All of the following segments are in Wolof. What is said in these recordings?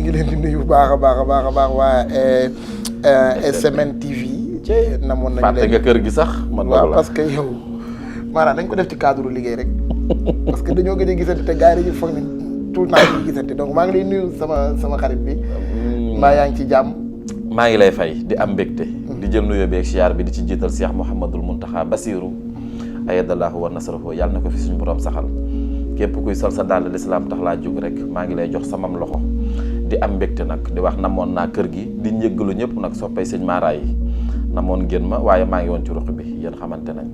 ngi leen di nuyu bu baax a baax a baax a baax waa SMN TV. namoon nañu fàtte nga kër gi sax. man waaw parce que yow maanaam dañ ko def ci cadre liggéey rek parce que dañoo gëj a gisante te gars yi dañuy foog ne tout le temps dañuy gisante donc maa ngi lay nuyu sama xarit bi. mbaa yaa ngi ci jàmm. maa ngi lay fay di am mbégte. di jël nuyoo beeg siyaar bi di ci jiital Cheikh Mouhamadul Mountakha Bassirou ayadallahu wa nasrahu yàlla na ko fi suñu borom saxal képp kuy sol sa dàll lislaam tax laa jóg rek maa ngi lay jox samam loxo di am mbégte nag di wax namoon naa kër gi di njëggalu ñëpp nag soppay sëñ Mara yi namoon ngeen ma waaye maa ngi woon ci ruq bi yéen xamante nañ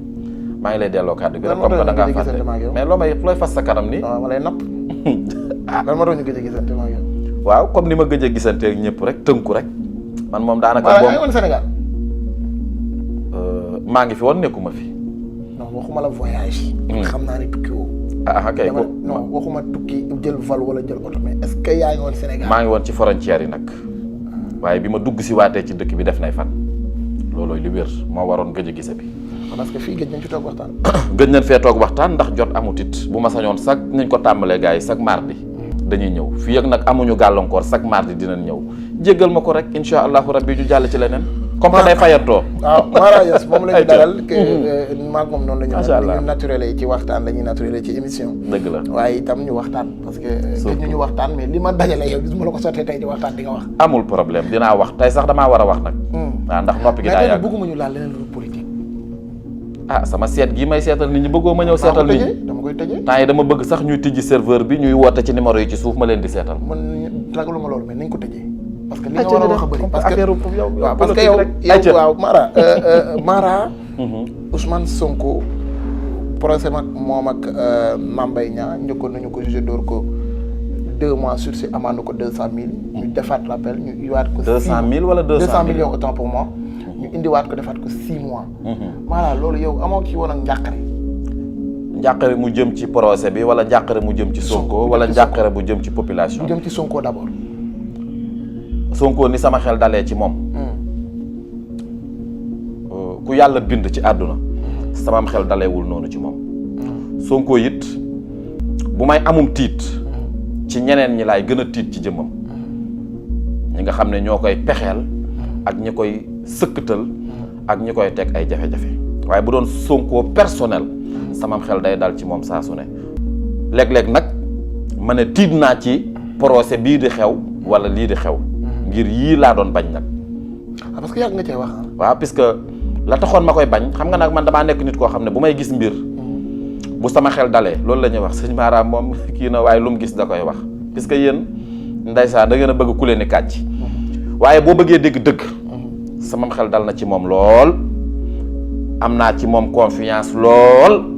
maa ngi lay delloo kàddu gi rek comme que da ngaa fàtte mais looy fas sa kanam ni waaw ma lay napp lan moo tax ñu gëj a gisante maa ngi waaw comme ni ma gëj a gisante ak ñëpp rek tënku rek man moom daanaka maa ngi woon Sénégal maa ngi fi woon nekkuma fi non waxuma la voyage xam naa ne tukki woo kay ko non waxuma tukki jël vol wala jël oto mais est-ce que yaa ngi woon Sénégal maa ngi woon ci frontière yi nag waaye bi ma dugg si waatee ci dëkk bi def nay fan loolooy li wér moo waroon gëj a gise bi parce que fii gëj nañ fi toog waxtaan gëj nañ fee toog waxtaan ndax jot amut it bu ma sañoon chaque nañ ko tàmbalee gars yi chaque mardi dañuy ñëw fii ak nag amuñu gàllankoor chaque mardi dinañ ñëw jéggal ma ko rek insha allahu rabbi ñu jàll ci leneen comme que day fayantoo waaw Mara Niass moom la ñu dalal maag moom noonu la ñu macha allah ñu naturel ci waxtaan la ñuy naturel ci émission dëgg la waaye itam ñu waxtaan parce que gëj ñu waxtaan mais li ma dajale yow gis ma la ko sottee tey di waxtaan di nga wax amul problème dinaa wax tey sax damaa war a wax nag waaw ndax noppi gi daa yàgg bëgguma ñu laal leneen lu politique sama seet gii may seetal nit ñi bëggoo ma ñëw seetal nit ñi dama koy tëjee temps yi dama bëgg sax ñuy tijji serveur bi ñuy woote ci numéro yi ci suuf ma leen di seetal man ragaluma loolu mais nañ ko tëjee parce que li nga war a wax a bëri parce que waaw parce que yow waaw Mara Ousmane Sonko procès mag moom ak Mame Mbaye Niang njëkkoon nañu ko jugé door ko 2 mois sursis amende ko 200 000 ñu defaat l'appel ñu indiwaat ko 200 000 wala 200 millions autant pour moi ñu indiwaat ko defaat ko 6 mois Mara loolu yow amoo ci woon ak njàqare mu jëm ci procès bi wala njàqare mu jëm ci Sonko wala njàqare bu jëm ci population bu jëm ci Sonko d'abord Sonko ni sama xel dalee ci moom ku yàlla bind ci àdduna samam xel daleewul noonu ci moom Sonko it bu may amum tiit ci ñeneen ñi laay gën a tiit ci jëmmam ñi nga xam ne ñoo koy pexeel ak ñi koy sëkkatal ak ñi koy teg ay jafe-jafe waaye bu doon Sonko personnel samam xel day dal ci moom saa su ne léeg-léeg nag ma ne tiit naa ci procès bii di xew wala lii di xew ngir yii laa doon bañ nag parce que yàgg nga cee wax waaw puisque la taxoon ma koy bañ xam nga nag man damaa nekk nit koo xam ne bu may gis mbir bu sama xel dalee loolu la ñuy wax sëñ Mara moom kii na waaye lu mu gis da koy wax puisque yéen ndeysaan da ngeen a bëgg ku leen ni kàcc waaye boo bëggee dégg dëgg sama xel dal na ci moom lool am naa ci moom confiance lool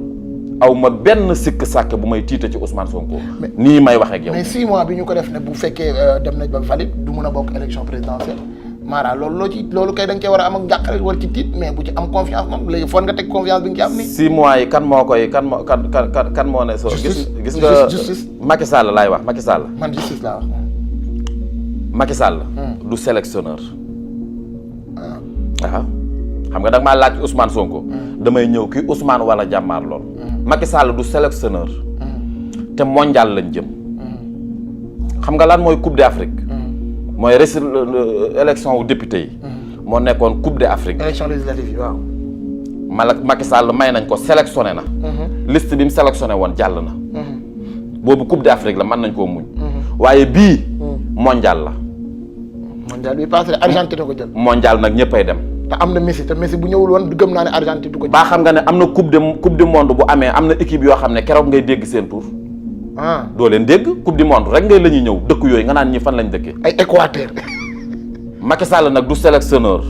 aw ma benn sikk sàkk bu may tiita ci Ousmane Sonko nii may wax ak yow mais 6 mois bi ñu ko def ne bu fekkee dem nañ ba valide du mun a bokk élection présidentielle Mara loolu kay da nga cee war a am ak njàqare war ci tiit mais bu ci am confiance moom léegi foog nga teg confiance bi nga ci am ni 6 mois yi kan moo ne so gis nga justice Macky Sall laay wax Macky Sall man justice laa wax Macky Sall du sélectionneur waaw xam nga da nga maa laaj Ousmane Sonko damay ñëw kii Ousmane wala jàmmaar lool Macky Sall du sélectionneur te mondial lañ jëm xam nga lan mooy Coupe d'Afrique mooy élection wu député yi moo nekkoon Coupe d'Afrique élection législative yi waaw Macky Sall may nañ ko sélectionné na liste bi mu sélectionné woon jàll na boobu Coupe d'Afrique la mën nañ koo muñ waaye bii mondial la mondial bi passé Argentine ko jël mondial nag ñëppay dem te am na Messi te Messi bu ñëwul woon gëm naa ne Argentine du ko. baa xam nga ne am na coupe du monde bu amee am na équipe yoo xam ne keroog ngay dégg seen tur. doo leen dégg coupe du monde rek ngay la ñuy ñëw dëkk yooyu nga naan ñi fan lañ dëkkee. ay Équateur. Macky Sall nag du sélectionneur.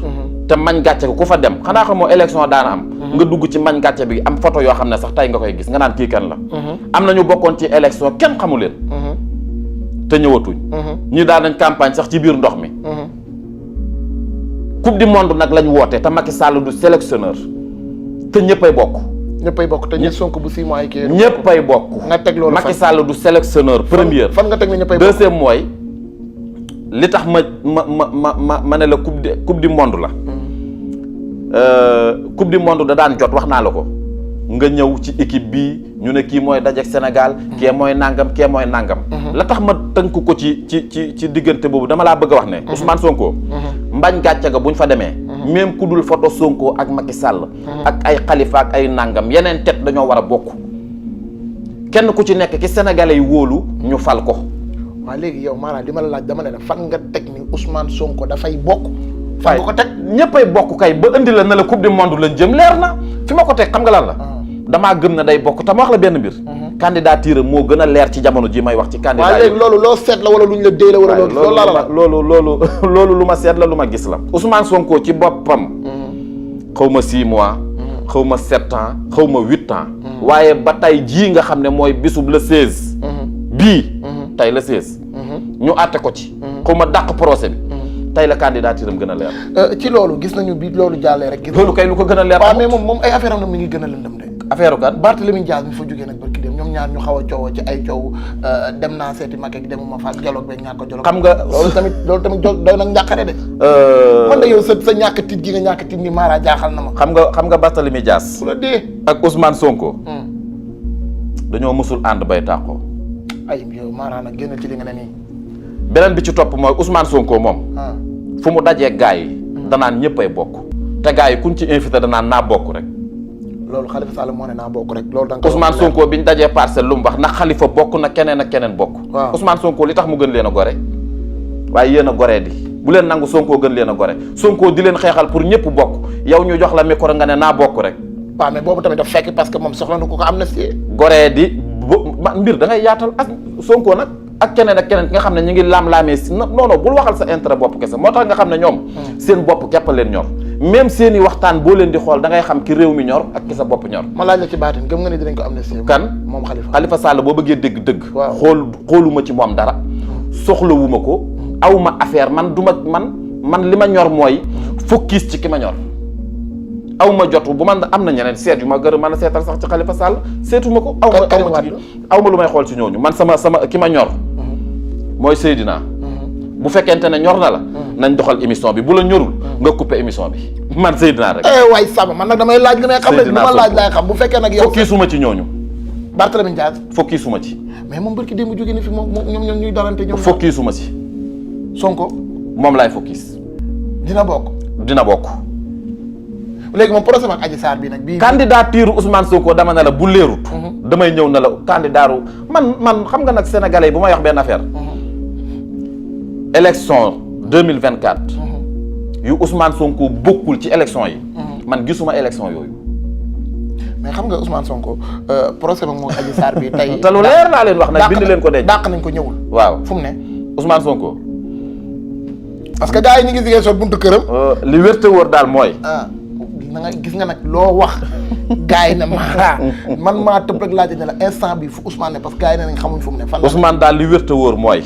te mañ gàcce ko ku fa dem xanaa xamoo élection daana am. nga dugg ci mañ gàcce bi am photo yoo xam ne sax tey nga koy gis nga naan kii kan la. am na ñu bokkoon ci élection kenn xamu leen. te ñëwatuñ. ñi daan nañ campagne sax ci biir ndox mi. coupe du monde nag lañ woote te Macky Sall du sélectionneur te ñëppay bokk. ñëppay bokk te ñi Sonko bu 6 mois yi kii. ñëppay bokk. nga teg loolu Macky Sall du sélectionneur première. fan nga teg ne ñëppay bokk deuxième mooy li tax ma ne la coupe du monde la. coupe du monde da daan jot wax naa la ko nga ñëw ci équipe bi ñu ne kii mooy dajeek Sénégal kee mooy nangam kee mooy nangam la tax ma tënk ko ci diggante boobu dama laa bëgg a wax ne Ousmane Sonko mbañ gàcce ga buñ fa demee même ku dul photo Sonko ak Macky Sall ak ay Khalifa ak ay nangam yeneen tet dañoo war a bokk kenn ku ci nekk ki sénégalais yi wóolu ñu fal ko. waaw léegi yow maanaam li ma la laaj dama ne la fan nga teg ni Ousmane Sonko dafay bokk. fan nga ko teg ñëppay bokk kay ba indi la ne la coupe du monde lañ jëm leer na fi ma ko teg xam nga lan la. damaa gëm na day bokk te ma wax la benn mbir. candidature moo gën a leer ci jamono ji may wax ci. candidat waaw léegi loolu loo seet la wala luñ la dee la wala loolu lu ma seet la lu ma gis la. Ousmane Sonko ci boppam. xaw ma 6 mois. xaw ma 7 ans xaw ma 8 ans. waaye ba tey jii nga xam ne mooy bisub le 16. bii. tey le 16. ñu àtte ko ci. xaw ma dàq procès bi. tey la candidature am gën a leer. ci loolu gis nañu bi loolu jàllee rek. loolu kay lu ko gën a leer. waaw mais moom ay affaire am na mi ngi gën a lëndëm de. affaire kan Barthélémy Dias mi fa jógee nag barki dem ñoom ñaar ñu xaw a coowoo ci ay coow dem naa seeti Macky ak demuma fa dialogue beeg ñàkk ko dialogue. xam nga loolu tamit doy nag njàqare de. man de yow sa ñàkk tiit gi nga ñàkk tiit ni Mara jaaxal na ma. xam nga Barthélémy Dias. ku la dee. ak Ousmane Sonko. dañoo mësul ànd bay tàqoo. ay yow Mara nag génn ci li nga ne nii. beneen bi ci topp mooy Ousmane Sonko moom. fu mu dajee gaa yi. danaan ñëppay bokk. te gaa yi kuñ ci invité danaan naa bokk rek. loolu Khalifa Sall moo ne naa bokk rek loolu da nga Ousmane Sonko biñ dajee parcelle lu mu wax ndax Khalifa bokk na keneen ak keneen bokk. waaw Ousmane Sonko li tax mu gën leen a gore waaye yéen a goree di bu leen nangu Sonko gën leen a gore Sonko di leen xeexal pour ñëpp bokk yow ñu jox la micro nga ne naa bokk rek. waaw mais boobu tamit daf fekk parce que moom soxla na ko amnistie. goree di mbir da ngay yaatal ak Sonko nag ak keneen ak keneen ki nga xam ne ñu ngi laam-laamee si non non bul waxal sa intérêt bopp kese moo tax nga xam ne ñoom. seen bopp képp leen ñor. même seen i waxtaan boo leen di xool da ngay xam ki réew mi ñor ak ki sa bopp ñor. ma laaj la ci baatin gëm nga ne dinañ ko amnistie. kan moom Khalifa Sall boo bëggee dégg dëgg. waaw xooluma ci moom dara. soxlawuma ko. awma affaire man du man li ma ñor mooy. focus ci ki ma ñor. awma jotu bu man am na ñeneen seet yu ma gën a mën a seetal sax ci Khalifa Sall seetuma ko. awma lu may xool ci ñooñu man sama ki ma ñor. mooy Seydina. bu fekkente ne ñor na la. nañ doxal émission bi bu la ñorul. nga coupé émission bi man Seydina rek. waay sama man nag damay laaj li may xam rek li ma laaj laay xam bu fekkee nag yow. fokki suma ci ñooñu. Barthélémy Dias. fokki suma ci. mais moom barki démb jógee ni fi moom ñoom ñuy dalante ñoom. fokki suma ci. Sonko. moom laay fokkis. dina bokk. léegi moom procès ak Adji Sarr bi nag bii. candidature Ousmane Sonko dama ne la bu leerut. damay ñëw ne la candidature man xam nga nag sénégalais yi bu may wax benn affaire. élection 2024. yu Ousmane Sonko bokkul ci élection yi. man gisuma élection yooyu. mais xam nga Ousmane Sonko procès ak moom Adji Sarr bi tey. te lu leer laa leen wax nag bind leen ko denc. dàq nañ ko ñëwul. waaw fu mu ne. Ousmane Sonko. parce que gars yi ñu ngi sigee sot buntu këram. li wér te wóor daal mooy. na nga gis nga nag loo wax gars yi ne man maa tëb rek laajte ne la instant bi fu Ousmane ne parce que gars yi ne nañ xamuñ fu mu ne. fan la Ousmane daal li wér te wóor mooy.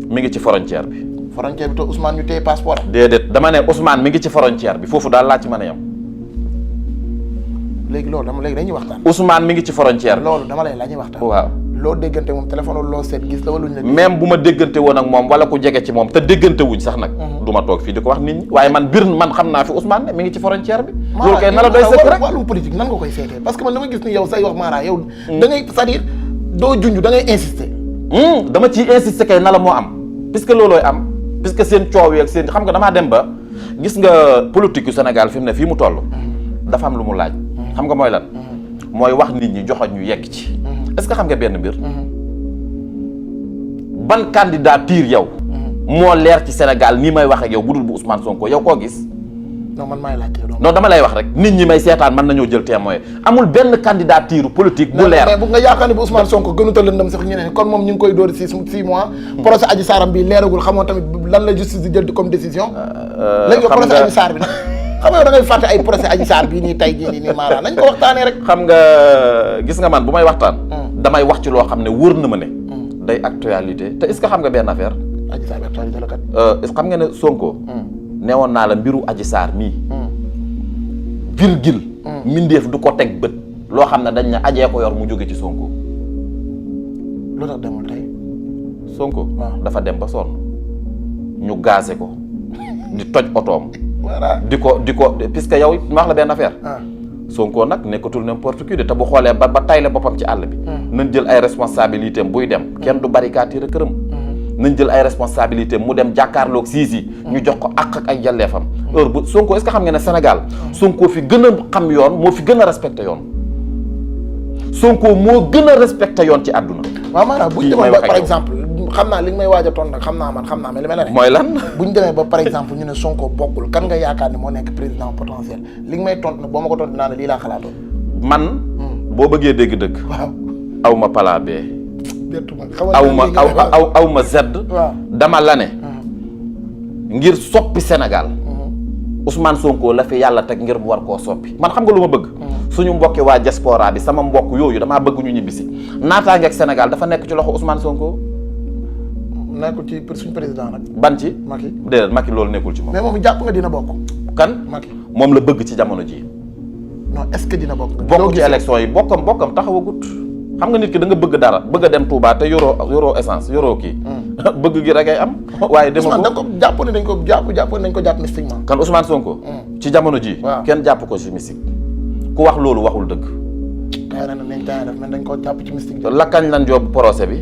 mi ngi ci frontière bi. frontière bi te Ousmane ñu téye passeport. déedéet dama ne Ousmane mi ngi ci frontière bi foofu daal laa ci mën a yem. léegi loolu léegi dañuy waxtaan. Ousmane mi ngi ci frontière bi. loolu dama lay la ñuy waxtaan. waaw loo déggante moom téléphone loo seet gis la wala luñ la. même bu ma déggante woon ak moom wala ku jege ci moom te déggante wuñ sax nag. du ma toog fii di ko wax nit ñi waaye man xam naa fi Ousmane ne mi ngi ci frontière bi. loolu kay na la doy sëkk rek wàllum politique nan nga koy seetee parce que man dama gis ni yow say wax Mara yow. da ngay c'est-à-dire doo junj da ngay insister. dama ciy insister kay na la moo am puisque loolooy am puisque seen coow yi ak seen xam nga damaa dem ba gis nga politique yu Sénégal fi mu ne fii mu toll. dafa am lu mu laaj. xam nga mooy lan. mooy wax nit ñi joxoñ ñu yegg ci. est-ce que xam nga benn mbir. ban candidature yow. moo leer ci Sénégal nii may wax ak yow budul bu Ousmane Sonko yow koo gis. non man maay laajte non dama lay wax rek nit ñi may seetaan mën nañoo jël témoin amul benn candidature politique bu leer. mais bu nga yaakaar ne bu Ousmane Sonko gënuta lëndëm sax ñeneen kon moom ñu ngi koy dóori 6 mois. procès Adji Sarr bi leeragul xamoo tamit lan la justice di jël comme décision. léegi procès Adji Sarr bi nag. xam nga yow da ngay fàtte ay procès Adji Sarr bii nii tey jii nii Mara nañ ko waxtaanee rek. xam nga gis nga man bu may waxtaan. damay wax ci loo xam ne wóor na ma ne. day actualité te est-ce que xam nga benn affaire. Adji Sarr bi actualité la kat. xam nga ne Sonko. neewoon naa la mbiru Adji Sarr mii. virgule. mindeef du ko teg bët. loo xam ne dañ ne ajee ko yor mu jóge ci Sonko. lu tax demul tey. Sonko. dafa dem ba sonn ñu gaase ko di toj otoom. di ko puisque yow ma wax la benn affaire. Sonko nag nekkatul n'importe qui de te bu xoolee ba tayle boppam ci àll bi. nañ jël ay responsabilités buy dem kenn du barricade këram. nañ jël ay responsabilités mu dem jàkkaarloog siis yi ñu jox ko àq ak ay jalleefam. heure bu Sonko est-ce que xam nga ne Sénégal Sonko fi gën a xam yoon moo fi gën a respecté yoon Sonko moo gën a respecté yoon ci àdduna. waaw maanaam bu ñu demee ba par exemple xam naa li nga may waaj a toon nag xam naa mais li ma la ne. mooy lan. bu ñu demee ba par exemple ñu ne Sonko bokkul kan nga yaakaar ne moo nekk président potentiel li nga may tontu nag boo ma ko tontu naa ne lii laa xalaatoon. man. boo bëggee dégg dëgg. waaw aw ma palaa bee. aw aw ma zedd. waaw dama la ne. ngir soppi Sénégal. Ousmane Sonko la fi yàlla teg ngir mu war koo soppi man xam nga lu ma bëgg. suñu mbokki waa diaspora bi sama mbokk yooyu damaa bëgg ñu ñibbisi naataange ak Sénégal dafa nekk ci loxo Ousmane Sonko. nekkul ci suñu président nag. ban ci. Macky déedéet Macky loolu nekkul ci moom. mais moom jàpp nga dina bokk. kan Macky moom la bëgg ci jamono ji. non est-ce que dina bokk. bokk ci élection yi bokkam taxawagut. xam nga nit ki da nga bëgg dara bëgg a dem Touba te yoroo essence yoroo kii. bëgg gi rek ay am. waaye dama Ousmane da ko jàpp ne dañ ko jàpp mystiquement. kan Ousmane Sonko. ci jamono ji. waaw kenn jàpp ko ci mystique. ku wax loolu waxul dëgg. kay na nañ def mais dañ ko jàpp ci mystique. la kañ lan joob procès bi.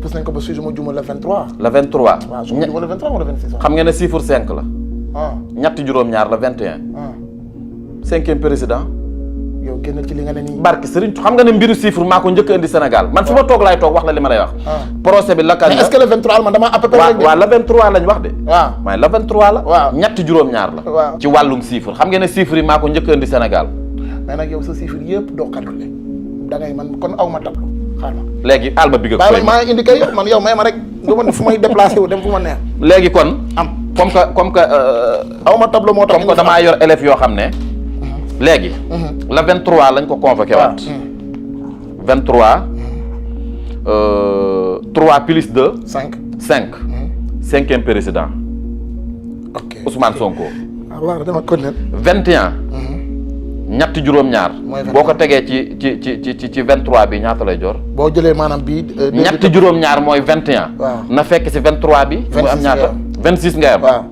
pousse nañ ko ba si ma juma le 23. le 23. waaw su ma juma le 23 wala 26. xam nga ne chiffre 5 la. ñetti juróom-ñaar la 21. 5e président. yow génn ci li nga ne nii. barke Serigne xam nga ne mbiru chiffre maa ko njëkk a indi Sénégal man fi ma toog laay toog wax la li ma lay wax. procès bi la kañ la mais est-ce que le 23 man damaa à peu près. waaw le 23 lañ wax de. waaw waaye le 23 la. waaw ñetti juróom-ñaar la. waaw ci wàllum chiffre xam nga ne chiffre yi maa ko njëkk a indi Sénégal. mais nag yow sa chiffre yëpp doo calculer da ngay man kon aw ma tableau xaar ma. léegi alma bi nga koy bàyyi maa indi kay man yow may ma rek du ma fu may déplacé wu dem fu ma neex. léegi kon. am comme que. aw ma tableau moo tax. comme que damaa yor élèves yoo xam ne. léegi. le 23 lañ ko convoqué waat. 23. 3 plus 2. 5. 5e président. ok Ousmane Sonko. waaw dama ko ne. 21. ñetti juróom-ñaar. boo ko tegee ci 23 bi ñaata lay jor. boo jëlee maanaam bii. ñetti juróom-ñaar mooy 21. waaw na fekk si 23 bi. mu am ñaata 26 ngay am. waaw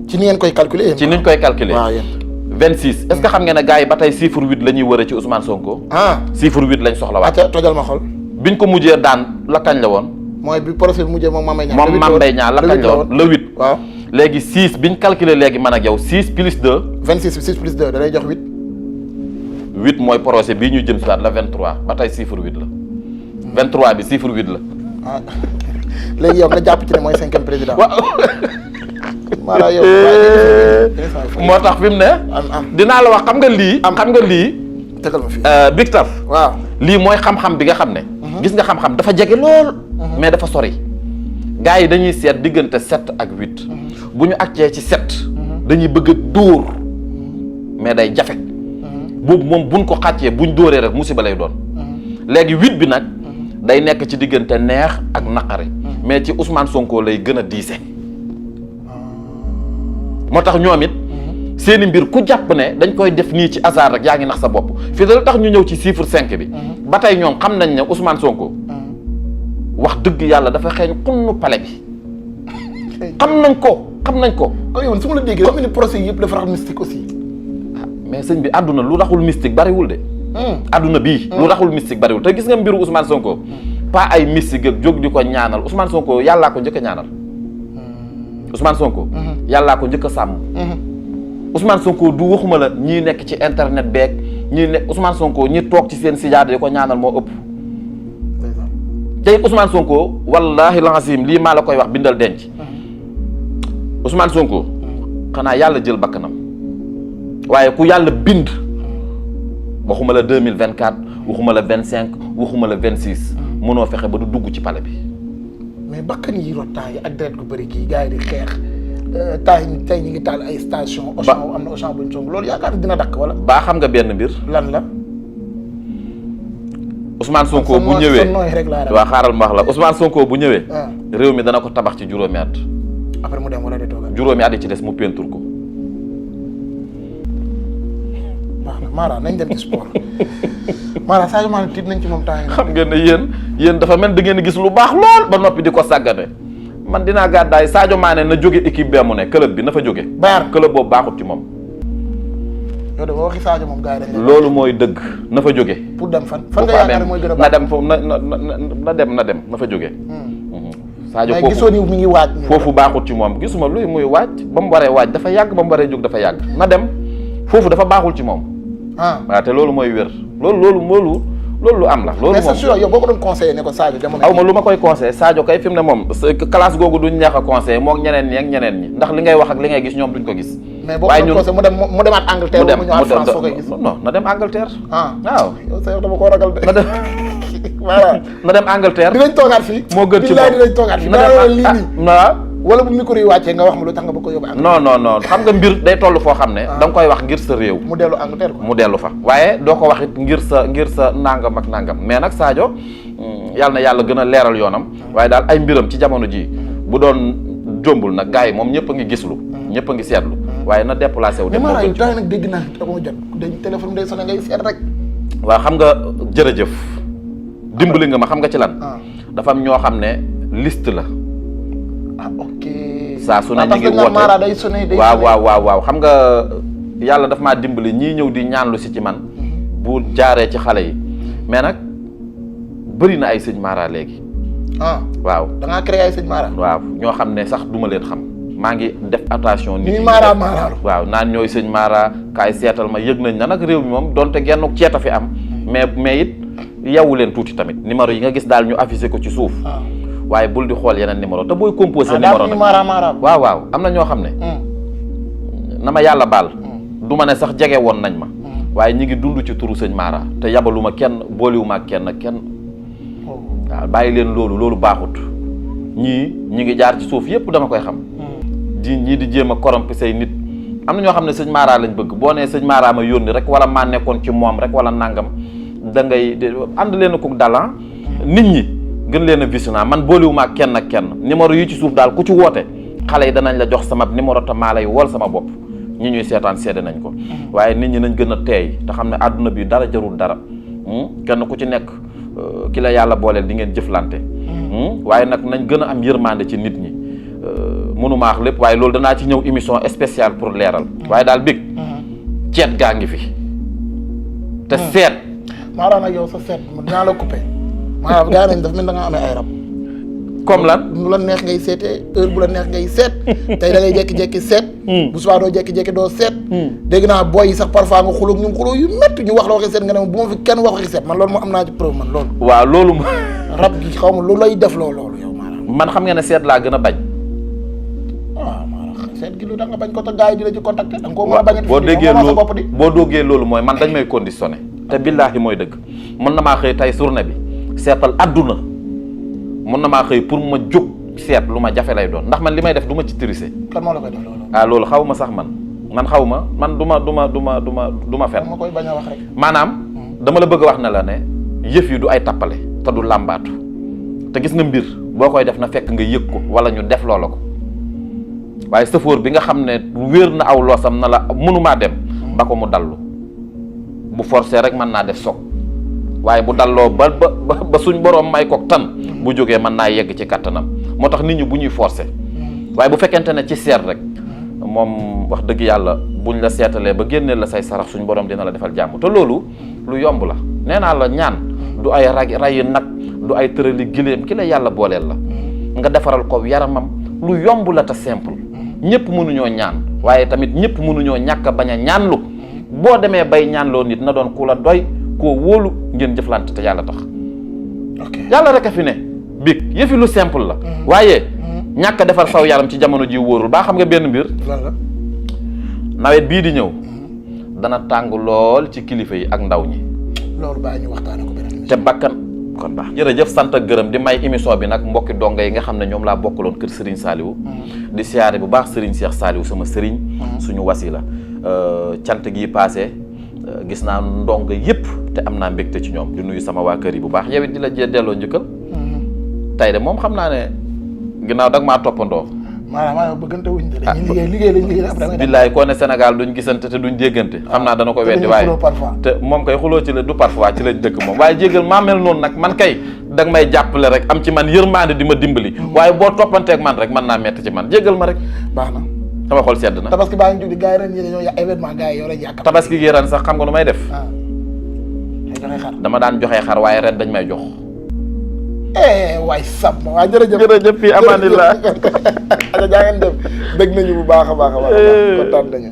ci ni ngeen koy calculer yéen. ci niñ koy calculer. waaw yéen. 26 est-ce que xam nga ne gars yi ba tey chiffre 8 la ñuy wër ci Ousmane Sonko. chiffre 8 lañ soxla waat. ata tojal ma xol. biñ ko mujjee daan la kañ la woon. mooy bi procès bi mujjee moom Mame Mbaye Niang. moom Mame Mbaye Niang la kañ la woon le 8. waaw léegi 6 biñ calculer léegi man ak yow 6 plus 2. 26 6 plus 2 da lay jox 8. 8 mooy procès bii ñu jëm si waat la 23 ba tey chiffre 8 la. 23 bi chiffre 8 la. léegi yow nga jàpp ci ne mooy 5e président. waaw. maanaam yow. moo tax fi mu ne. dinaa la wax xam nga lii. xam nga lii. tegal ma fii. Big Taf. waaw lii mooy xam-xam bi nga xam ne. gis nga xam-xam dafa jege lool. mais dafa sori. gars yi dañuy seet diggante 7 ak 8. bu ñu àccee ci 7. dañuy bëgg a dóor. mais day jafe. boobu moom buñ ko xàccee buñ dóoree rek musiba lay doon. léegi 8 bi nag. day nekk ci diggante neex ak naqari. mais ci Ousmane Sonko lay gën a diise. moo tax ñoom it. seeni mbir ku jàpp ne dañ koy def nii ci hasard rek yaa ngi nax sa bopp fii da la tax ñu ñëw ci chiffre 5 bi. ba tey ñoom xam nañ ne Ousmane Sonko. wax dëgg yàlla dafa xeeñ xunnu pale bi. xam nañ ko. kon yow su ma la déggee xam nga ni procès yëpp dafa rax mystique aussi. mais sëñ bi àdduna lu raxul mystique bariwul de. àdduna bii. lu raxul mystique bariwul te gis nga mbiru Ousmane Sonko. pas ay mystique ak jóg di ko ñaanal Ousmane Sonko yàllaa ko njëkk a ñaanal. Ousmane Sonko. yàllaa ko njëkk a sàmm. Ousmane Sonko du waxuma la ñii nekk ci internet beeg ñii nekk Ousmane Sonko ñi toog ci seen sijaada di ko ñaanal moo ëpp. tey Ousmane Sonko wallaahi lazim lii maa la koy wax bindal denc. Ousmane Sonko. xanaa yàlla jël bakkanam. waaye ku yàlla bind. waxuma la 2024 waxuma la 25 waxuma la 26. mënoo fexe ba du dugg ci pale bi. mais bakkan yi rot temps yi ak deret gu bëri kii gars yi di xeex. tey ñu ngi taal ay station Auchan am na Auchan buñ song loolu yaakaar dina dakk wala. baa xam nga benn mbir. lan la. Ousmane Sonko bu ñëwee waaw xaaral ma wax la Ousmane Sonko bu ñëwee. réew mi dana ko tabax ci juróomi at. après mu dem wala day toogal. juróomi at yi ci des mu peinture ko. baax na Mara nañ dem ci sport Mara Sadio Mané tiit nañ ci moom temps yi. xam ngeen ne yéen dafa mel da ngeen gis lu baax lool ba noppi di ko sàggane. man dinaa gàddaay Sadio Mané na jóge équipe bee mu ne club bi na fa jóge. Bayern club boobu baaxut ci moom. yow de boo waxi Sadio moom gars yi dañ loolu mooy dëgg na fa jóge. pour dem fan nga yaakaar mooy gën a baax na dem foofu na dem na fa jóge. Sadio foofu gisoo ni mi ngi waaj. foofu baaxut ci moom gisuma luy muy waaj ba mu waree waaj dafa yàgg ba mu waree jóg dafa yàgg na dem foofu dafa baaxul ci moom. waaw te loolu mooy wér loolu lu am la. loolu moom mais c'est sûr yow boo ko doon conseillé ne ko Sadio jamono aw ma lu ma koy conseillé Sadio kay fi mu ne moom classe googu duñ neex a conseillé moog ñeneen ñi ak ñeneen ñi ndax li ngay wax ak li ngay gis ñoom duñ ko gis. mais boo ko doon conseillé mu demaat Angleterre mu ñëwaat France foo koy gis. non na dem Angleterre. waaw yow sa yow dama koo ragal de. na dem voilà na dem Angleterre. dinañ toogaat fii. moo gën ci moom dinañ toogaat fii. na dem waaw wala bu micro yi wàccee nga wax ma lu tax nga bëgg ko yóbbu Angleterre. non xam nga mbir day toll foo xam ne da nga koy wax ngir sa réew. mu dellu Angleterre quoi. mu dellu fa waaye doo ko wax it ngir sa nangam ak nangam mais nag Sadio yàlla na yàlla gën a leeral yoonam waaye daal ay mbiram ci jamono ji bu doon jombul nag gars yi moom ñëpp a ngi gislu ñëpp a ngi seetlu waaye na déplacé wu dem mais yu tax nag dégg naa dama jot dañ téléphone day sonné ngay seet rek waaw xam nga jërëjëf dimbali nga ma xam nga ci lan dafa am ñoo xam ne liste la ok saa su ne ñu ngi woote waaw xam nga yàlla daf maa dimbali ñii ñëw di ñaanlu si ci man bu jaaree ci xale yi mais nag bëri na ay sëñ Mara léegi waaw da ngaa créé ay sëñ Mara waaw ñoo xam ne sax duma leen xam maa ngi def attention nit ñi Mara waaw naan ñooy sëñ Mara kaay seetal ma yëg nañ na nag réew mi moom donte genn ceeta fi am mais it yeewu leen tuuti tamit numéro yi nga gis daal ñu affiché ko ci suuf waaye bul di xool yeneen numéro te booy composé numéro nag waaw am na ñoo xam ne na ma yàlla baal du ma ne sax jege woon nañ ma waaye ñi ngi dund ci turu sëñ Mara te yabaluma kenn booliwuma kenn waaw bàyyi leen loolu baaxut ñii ñi ngi jaar ci suuf yépp dama koy xam ñii di jéem a corrompre say nit am na ñoo xam ne sëñ Mara lañ bëgg boo nee sëñ Mara ma yónni rek wala maa nekkoon ci moom rek wala nangam da ngay ànd leen ko dalan nit ñi gën leen a vigilant man booliwuma ak kenn numéro yi ci suuf daal ku ci woote xale yi danañ la jox sama numéro te maa lay wol sama bopp ñi ñuy seetaan seede nañ ko waaye nit ñi nañ gën a teey te xam ne àdduna bi dara jarul dara kenn ku ci nekk ki la yàlla booleel di ngeen jëflante waaye nag nañ gën a am yërmande ci nit ñi mënuma wax lépp waaye loolu danaa ci ñëw émission spéciale pour leeral waaye daal big ceet gaa ngi fi te seet Mara nag yow sa seet dinaa la coupé maanaam gaa nañ daf mel da nga amee ay rab comme lan nu la neex ngay seetee heure bu la neex ngay seet tey da ngay jékki-jékki seet bu subaa doo jékki-jékki doo seet dégg naa booy yi sax parfois nga xulóog ñum xulóo yu métti ñu wax la waxi seet nga ne bu ma fi kenn wax waxi seet man loolu moo am naa ci preuve man loolu waaw loolu rab gi xaw ma lu lay def loolu yow maanaam man xam nga ne seet laa gën a bañ waaw maanaam seet gi lu da nga bañ ko te gars yi di la ci contacté da nga koo mën a bañ boo déggee loolu mooy man dañ may conditionné te billaahi mooy dëgg mën na maa xëy tey journée bi seetal adduna mën na maa xëy pour ma jóg seet lu ma jafe lay doon ndax man li may def du ma ci tirise. kan moo la koy def loolu. loolu xaw ma sax man xaw ma man du ma fen. ma koy bañ a wax rek. maanaam dama la bëgg a wax ne la ne yëf yi du ay tappale te du làmbaatu te gis nga mbir boo koy def na fekk nga yëg ko wala ñu def loola ko waaye sëfoor bi nga xam ne wéer na aw loosam na la mënumaa dem ba ko mu dallu bu forcé rek mën naa def soog waaye bu dalloo ba suñ borom may ko tan bu jógee mën naa yegg ci kattanam moo tax nit ñi bu ñuy forcé waaye bu fekkente ne ci seet rek moom wax dëgg yàlla buñ la seetalee ba génneel la say sarax suñ borom dina la defal jàmm te loolu lu yomb la nee naa la ñaan du ay rayi nag du ay tërali giléem ki la yàlla booleel la nga defaral ko yaramam lu yomb la te simple ñëpp mënuñoo ñaan waaye tamit ñëpp mënuñoo ñàkk a bañ a ñaanlu boo demee bay ñaanloo nit na doon ku la doy koo wóolu ngeen jëflante te yàlla tax yàlla rek a fi ne big yëfi lu simple la waaye ñàkk a defar saw yaram ci jamono ji wóorul baa xam nga benn mbir nawet bii di ñëw dana tàng lool ci kilifa yi ak ndaw ñi loolu bàyyi ñu waxtaane ko beneen te bakkan kon baax jërëjëf sant ak gërëm di may émission bi nag mbokki donga yi nga xam ne ñoom laa bokkaloon kër Serigne Saliou di siyaare bu baax Serigne Cheikh Saliou sama Serigne suñu wasila cant gi passé gis naa ndonga yëpp te am naa mbégte ci ñoom di nuyu sama waa kër yi bu baax yow it di la delloo njëkkal tey de moom xam naa ne ginnaaw dag maa toppandoo maanaam bëggante wuñ de dañuy liggéey lañ liggéey après billaay koo ne Sénégal duñ gisante te duñ déggante xam naa dana ko weddi waaye te moom kay xuloo ci la du parfois ci lañ dëkk moom waaye jégal maa mel noonu nag man kay danga may jàppale rek am ci man yërmande di ma dimbali waaye boo toppanteeg man rek mën naa metti ci man jégal ma rek baax na sama xol sedd na. tabaski baa ngi jug di gars yi ren ñi dañoo événement gars yi yow lañ yàq. tabaski gi ren sax xam nga nu may def. ay joxe xar. dama daan joxe xar waaye ren dañ may jox. waay sab ma waaw jërëjëf. jërëjëf fii amaanillah. jaa ngeen def dégg nañu bu baax a baax a baax kontaan nañu.